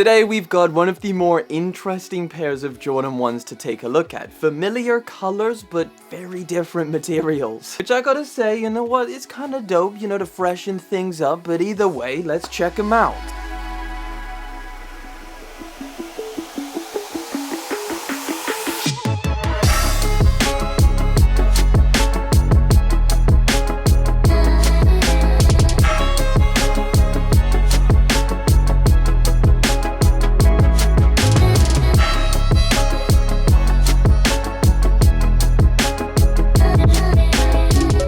Today we've got one of the more interesting pairs of Jordan 1s to take a look at. Familiar colors, but very different materials. Which I gotta say, you know what, it's kinda dope, you know, to freshen things up, but either way, let's check them out.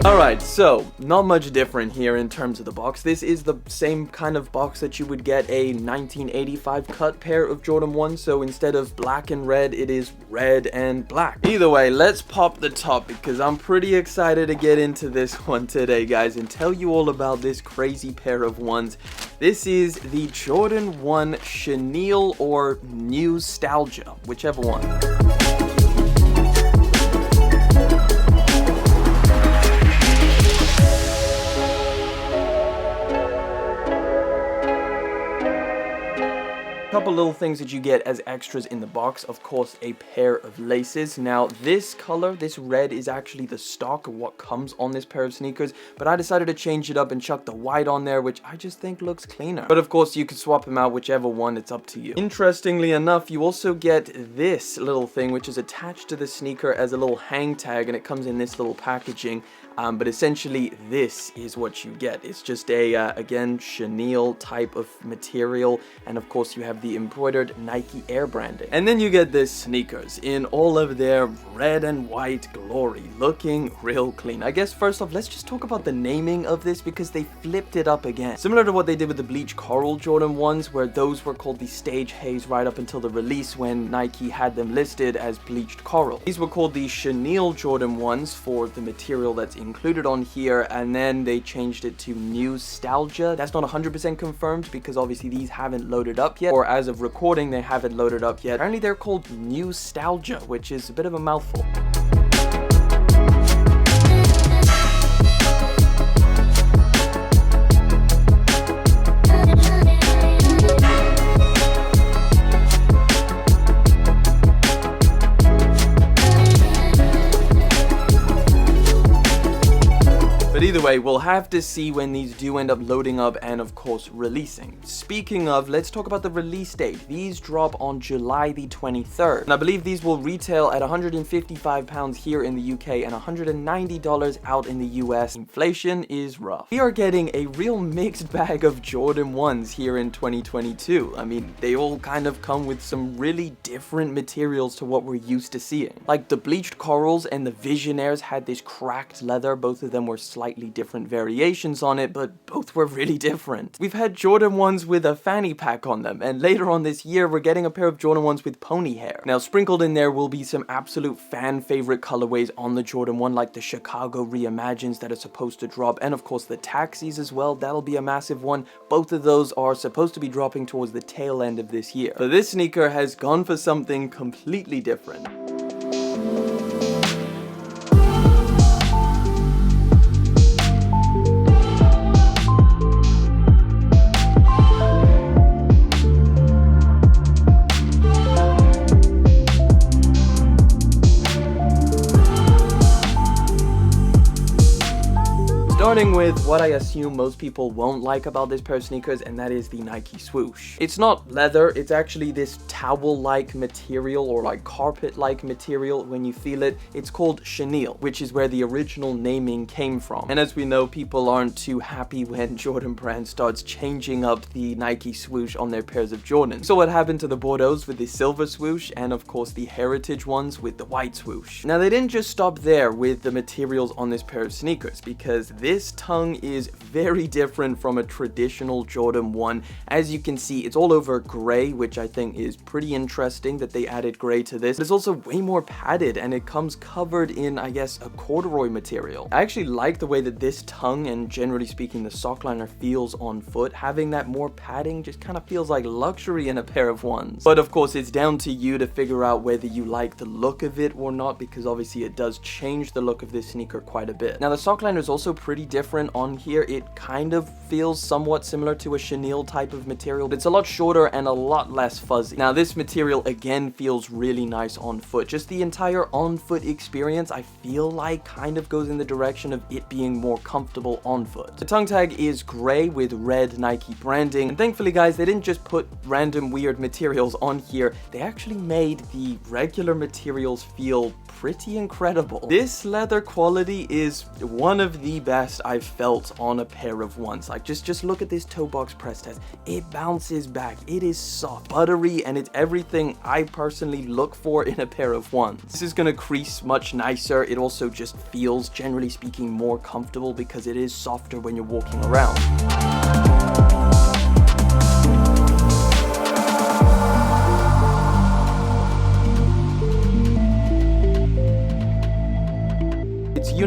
Alright, so, not much different here in terms of the box. This is the same kind of box that you would get a 1985 cut pair of Jordan 1, so instead of black and red, it is red and black. Either way, let's pop the top because I'm pretty excited to get into this one today, guys, and tell you all about this crazy pair of ones. This is the Jordan 1 Chenille or Nostalgia, whichever one. Couple little things that you get as extras in the box. Of course, a pair of laces. Now this color, this red, is actually the stock of what comes on this pair of sneakers, but I decided to change it up and chuck the white on there, which I just think looks cleaner. But of course you could swap them out, whichever one, it's up to you. Interestingly enough, you also get this little thing which is attached to the sneaker as a little hang tag, and it comes in this little packaging. But essentially this is what you get. It's just a again, chenille type of material, and of course you have the embroidered Nike Air branding. And then you get this sneakers in all of their red and white glory, looking real clean. I guess first off, let's just talk about the naming of this because they flipped it up again. Similar to what they did with the bleach coral Jordan 1s, where those were called the Stage Haze right up until the release when Nike had them listed as bleached coral. These were called the Chenille Jordan 1s for the material that's included on here, and then they changed it to Nostalgia. That's not 100% confirmed because obviously these haven't loaded up yet, or as of recording they haven't loaded up yet. Apparently they're called Nostalgia, which is a bit of a mouthful. But either way, we'll have to see when these do end up loading up and of course releasing. Speaking of, let's talk about the release date. These drop on July the 23rd. And I believe these will retail at £155 here in the UK and $190 out in the US. Inflation is rough. We are getting a real mixed bag of Jordan 1s here in 2022. I mean, they all kind of come with some really different materials to what we're used to seeing. Like the bleached corals and the Visionaires had this cracked leather. Both of them were slightly different variations on it, but both were really different. We've had Jordan 1s with a fanny pack on them, and later on this year we're getting a pair of Jordan 1s with pony hair. Now sprinkled in there will be some absolute fan favorite colorways on the Jordan 1, like the Chicago Reimagines that are supposed to drop, and of course the Taxis as well. That'll be a massive one. Both of those are supposed to be dropping towards the tail end of this year. But this sneaker has gone for something completely different. Starting with what I assume most people won't like about this pair of sneakers, and that is the Nike swoosh. It's not leather, it's actually this towel-like material or like carpet-like material. When you feel it, it's called chenille, which is where the original naming came from. And as we know, people aren't too happy when Jordan Brand starts changing up the Nike swoosh on their pairs of Jordans. So what happened to the Bordeaux with the silver swoosh, and of course the heritage ones with the white swoosh. Now they didn't just stop there with the materials on this pair of sneakers, because this tongue is very different from a traditional Jordan 1. As you can see, it's all over gray, which I think is pretty interesting that they added gray to this. It's also way more padded, and it comes covered in, I guess, a corduroy material. I actually like the way that this tongue, and generally speaking the sock liner, feels on foot. Having that more padding just kind of feels like luxury in a pair of ones. But of course it's down to you to figure out whether you like the look of it or not, because obviously it does change the look of this sneaker quite a bit. Now the sock liner is also pretty different on here. It kind of feels somewhat similar to a chenille type of material, but it's a lot shorter and a lot less fuzzy. Now this material again feels really nice on foot. Just the entire on foot experience I feel like kind of goes in the direction of it being more comfortable on foot. The tongue tag is gray with red Nike branding, and thankfully guys, they didn't just put random weird materials on here, they actually made the regular materials feel pretty incredible. This leather quality is one of the best I've felt on a pair of ones. Like just look at this toe box press test. It bounces back, it is soft, buttery, and it's everything I personally look for in a pair of ones. This is gonna crease much nicer. It also just feels, generally speaking, more comfortable because it is softer when you're walking around.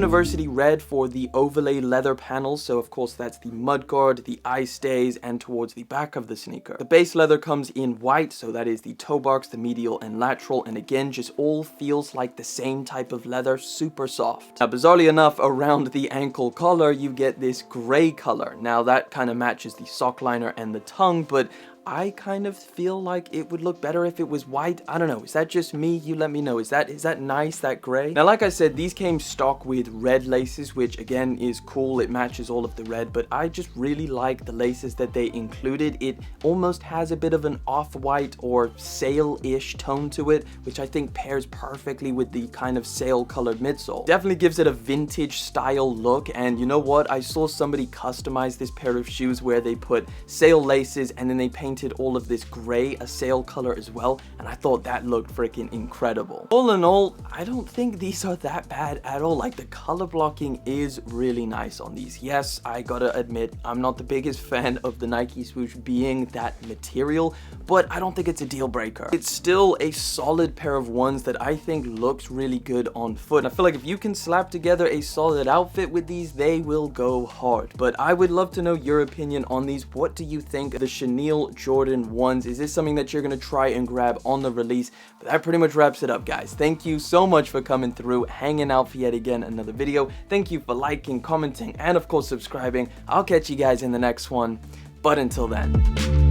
Varsity Red for the overlay leather panels, so of course that's the mudguard, the eye stays, and towards the back of the sneaker. The base leather comes in white, so that is the toe box, the medial, and lateral, and again just all feels like the same type of leather, super soft. Now bizarrely enough, around the ankle collar you get this gray color. Now that kind of matches the sock liner and the tongue, but I kind of feel like it would look better if it was white. I don't know, is that just me? You let me know. Is that nice, that gray? Now like I said, these came stock with red laces, which again is cool. It matches all of the red, but I just really like the laces that they included. It almost has a bit of an off-white or sail-ish tone to it, which I think pairs perfectly with the kind of sail-colored midsole. Definitely gives it a vintage style look, and you know what? I saw somebody customize this pair of shoes where they put sail laces and then they painted all of this gray, a sail color as well, and I thought that looked freaking incredible. All in all, I don't think these are that bad at all. Like, the color blocking is really nice on these. Yes, I gotta admit, I'm not the biggest fan of the Nike swoosh being that material, but I don't think it's a deal breaker. It's still a solid pair of ones that I think looks really good on foot. And I feel like if you can slap together a solid outfit with these, they will go hard. But I would love to know your opinion on these. What do you think of the Chenille Jordan 1s? Is this something that you're gonna try and grab on the release? But that pretty much wraps it up, guys. Thank you so much for coming through, hanging out for yet again another video. Thank you for liking, commenting, and of course subscribing. I'll catch you guys in the next one, but until then.